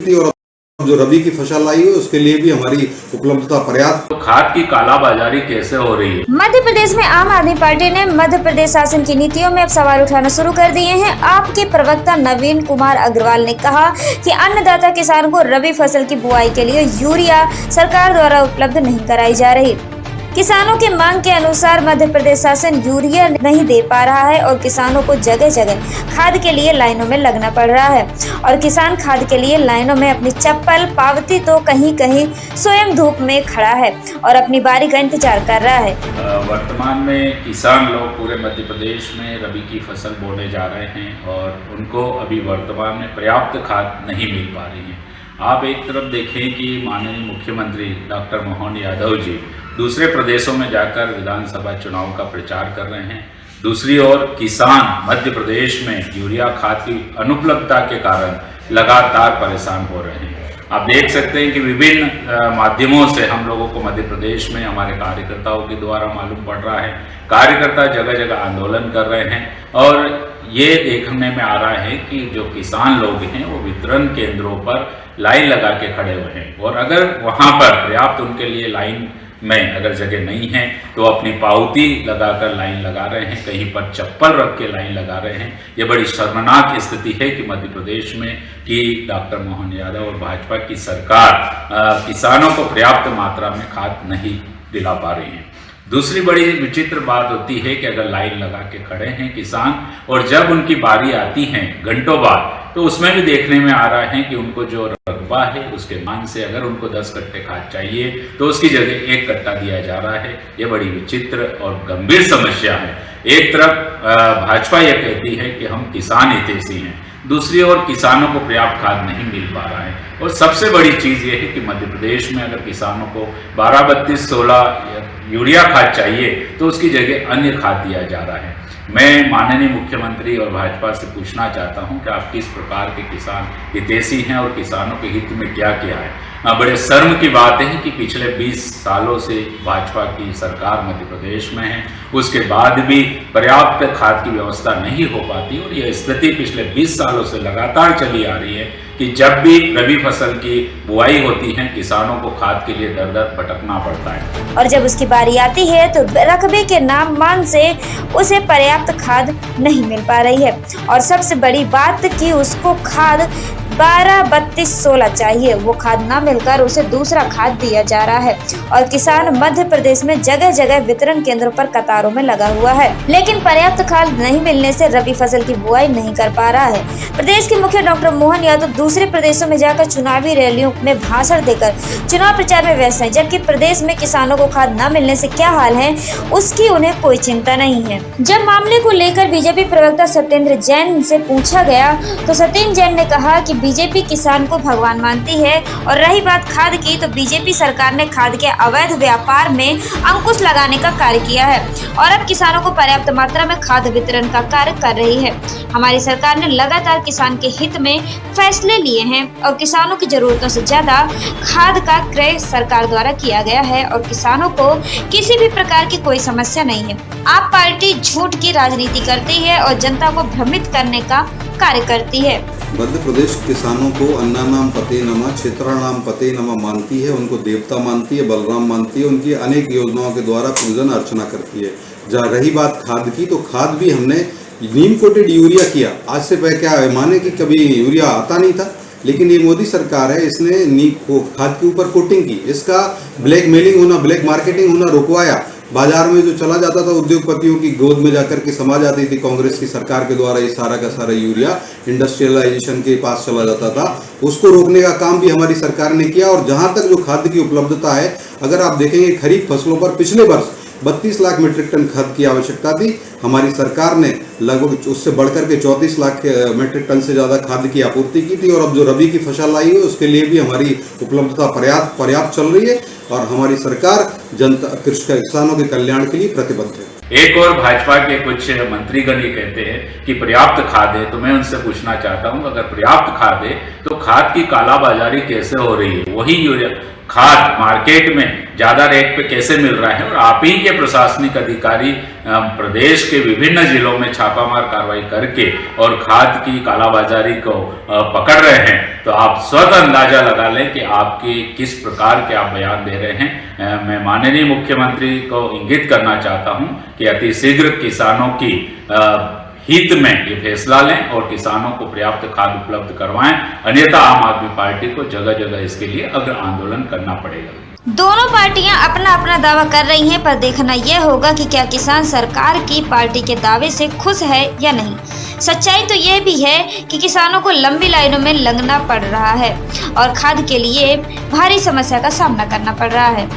और जो रबी की फसल आई है उसके लिए भी हमारी उपलब्धता पर्याप्त। तो खाद की कालाबाजारी कैसे हो रही है? मध्य प्रदेश में आम आदमी पार्टी ने मध्य प्रदेश शासन की नीतियों में अब सवाल उठाना शुरू कर दिए हैं। आपके प्रवक्ता नवीन कुमार अग्रवाल ने कहा कि अन्नदाता किसान को रबी फसल की बुआई के लिए यूरिया सरकार द्वारा उपलब्ध नहीं कराई जा रही। किसानों की मांग के अनुसार मध्य प्रदेश शासन यूरिया नहीं दे पा रहा है और किसानों को जगह जगह खाद के लिए लाइनों में लगना पड़ रहा है और किसान खाद के लिए लाइनों में अपनी चप्पल पावती तो कहीं कहीं स्वयं धूप में खड़ा है और अपनी बारी का इंतजार कर रहा है। वर्तमान में किसान लोग पूरे मध्य प्रदेश में रबी की फसल बोने जा रहे हैं और उनको अभी वर्तमान में पर्याप्त खाद नहीं मिल पा रही है। आप एक तरफ देखें कि माननीय मुख्यमंत्री डॉक्टर मोहन यादव जी दूसरे प्रदेशों में जाकर विधानसभा चुनाव का प्रचार कर रहे हैं, दूसरी ओर किसान मध्य प्रदेश में यूरिया खाद की अनुपलब्धता के कारण लगातार परेशान हो रहे हैं। आप देख सकते हैं कि विभिन्न माध्यमों से हम लोगों को मध्य प्रदेश में हमारे कार्यकर्ताओं के द्वारा मालूम पड़ रहा है, कार्यकर्ता जगह जगह आंदोलन कर रहे हैं और ये देखने में आ रहा है कि जो किसान लोग हैं वो वितरण केंद्रों पर लाइन लगा के खड़े हुए हैं और अगर वहाँ पर पर्याप्त उनके लिए लाइन में अगर जगह नहीं है तो अपनी पावती लगाकर लाइन लगा रहे हैं, कहीं पर चप्पल रख के लाइन लगा रहे हैं। ये बड़ी शर्मनाक स्थिति है कि मध्य प्रदेश में कि डॉक्टर मोहन यादव और भाजपा की सरकार किसानों को पर्याप्त मात्रा में खाद नहीं दिला पा रही है। दूसरी बड़ी विचित्र बात होती है कि अगर लाइन लगा के खड़े हैं किसान और जब उनकी बारी आती है घंटों बाद तो उसमें भी देखने में आ रहा है कि उनको जो रकबा है उसके मान से अगर उनको 10 कट्टे खाद चाहिए तो उसकी जगह 1 कट्टा दिया जा रहा है। ये बड़ी विचित्र और गंभीर समस्या है। एक तरफ भाजपा यह कहती है कि हम किसान हितैषी हैं, दूसरी ओर किसानों को पर्याप्त खाद नहीं मिल पा रहा है और सबसे बड़ी चीज़ ये है कि मध्य प्रदेश में अगर किसानों को 12, 32, 16 यूरिया खाद चाहिए तो उसकी जगह अन्य खाद दिया जा रहा है। मैं माननीय मुख्यमंत्री और भाजपा से पूछना चाहता हूं कि आप किस प्रकार के किसान हितैषी हैं और किसानों के हित में क्या किया है। बड़े शर्म की बात है कि पिछले 20 सालों से भाजपा की सरकार मध्य प्रदेश में है, उसके बाद भी पर्याप्त खाद की व्यवस्था नहीं हो पाती और यह स्थिति पिछले 20 सालों से लगातार चली आ रही है कि जब भी रबी फसल की बुआई होती है किसानों को खाद के लिए दर दर भटकना पड़ता है और जब उसकी बारी आती है तो रकबे के नाम मान से उसे पर्याप्त खाद नहीं मिल पा रही है और सबसे बड़ी बात कि उसको खाद 12, 32, 16 चाहिए, वो खाद ना मिलकर उसे दूसरा खाद दिया जा रहा है और किसान मध्य प्रदेश में जगह जगह वितरण केंद्रों पर कतारों में लगा हुआ है, लेकिन पर्याप्त खाद नहीं मिलने से रबी फसल की बुआई नहीं कर पा रहा है। प्रदेश के मुखिया डॉक्टर मोहन यादव दूसरे प्रदेशों में जाकर चुनावी रैलियों में भाषण देकर चुनाव प्रचार में व्यस्त है, जबकि प्रदेश में किसानों को खाद न मिलने से क्या हाल है उसकी उन्हें कोई चिंता नहीं है। जब मामले को लेकर बीजेपी प्रवक्ता सत्येंद्र जैन से पूछा गया तो सत्येंद्र जैन ने कहा कि बीजेपी किसान को भगवान मानती है और रही बात खाद की तो बीजेपी सरकार ने खाद के अवैध व्यापार में अंकुश लगाने का कार्य किया है और अब किसानों को पर्याप्त मात्रा में खाद वितरण का कार्य कर रही है। हमारी सरकार ने लगातार किसान के हित में फैसले लिए हैं और किसानों की जरूरतों से ज्यादा खाद का क्रय सरकार द्वारा किया गया है और किसानों को किसी भी प्रकार की कोई समस्या नहीं है। आप पार्टी झूठ की राजनीति करती है और जनता को भ्रमित करने का कार्य करती है। मध्य प्रदेश किसानों को अन्ना नाम पते नमा, क्षेत्रा नाम पते नमा मानती है, उनको देवता मानती है, बलराम मानती है, उनकी अनेक योजनाओं के द्वारा पूजन अर्चना करती है। जहाँ रही बात खाद की तो खाद भी हमने नीम कोटेड यूरिया किया। आज से पहले क्या माने कि कभी यूरिया आता नहीं था, लेकिन ये मोदी सरकार है, इसने नीम खाद के ऊपर कोटिंग की, इसका ब्लैक मेलिंग होना, ब्लैक मार्केटिंग होना रुकवाया। बाजार में जो चला जाता था उद्योगपतियों की गोद में जाकर के समा जाती थी कांग्रेस की सरकार के द्वारा, ये सारा का सारा यूरिया इंडस्ट्रियलाइजेशन के पास चला जाता था, उसको रोकने का काम भी हमारी सरकार ने किया। और जहां तक जो खाद की उपलब्धता है, अगर आप देखेंगे खरीफ फसलों पर पिछले वर्ष 32 लाख मीट्रिक टन खाद की आवश्यकता थी, हमारी सरकार ने लगभग उससे बढ़कर के 34 लाख मीट्रिक टन से ज़्यादा खाद की आपूर्ति की थी। और अब जो रबी की फसल आई है उसके लिए भी हमारी उपलब्धता पर्याप्त चल रही है और हमारी सरकार जनता किसानों के कल्याण के लिए प्रतिबद्ध है। एक और भाजपा के कुछ मंत्रीगण ये कहते हैं कि पर्याप्त खाद है, तो मैं उनसे पूछना चाहता हूं अगर पर्याप्त खाद है तो खाद की कालाबाजारी कैसे हो रही है? वही यूरिया खाद मार्केट में ज़्यादा रेट पे कैसे मिल रहा है, और आप ही के प्रशासनिक अधिकारी प्रदेश के विभिन्न जिलों में छापामार कार्रवाई करके और खाद की कालाबाजारी को पकड़ रहे हैं, तो आप स्वतः अंदाजा लगा लें कि आपके किस प्रकार के आप बयान दे रहे हैं। मैं माननीय मुख्यमंत्री को इंगित करना चाहता हूं कि अति शीघ्र किसानों की हित में ये फैसला लें और किसानों को पर्याप्त खाद उपलब्ध करवाएं, अन्यथा आम आदमी पार्टी को जगह जगह इसके लिए अग्र आंदोलन करना पड़ेगा। दोनों पार्टियां अपना अपना दावा कर रही हैं, पर देखना यह होगा कि क्या किसान सरकार की पार्टी के दावे से खुश है या नहीं। सच्चाई तो यह भी है कि किसानों को लंबी लाइनों में लगना पड़ रहा है और खाद के लिए भारी समस्या का सामना करना पड़ रहा है।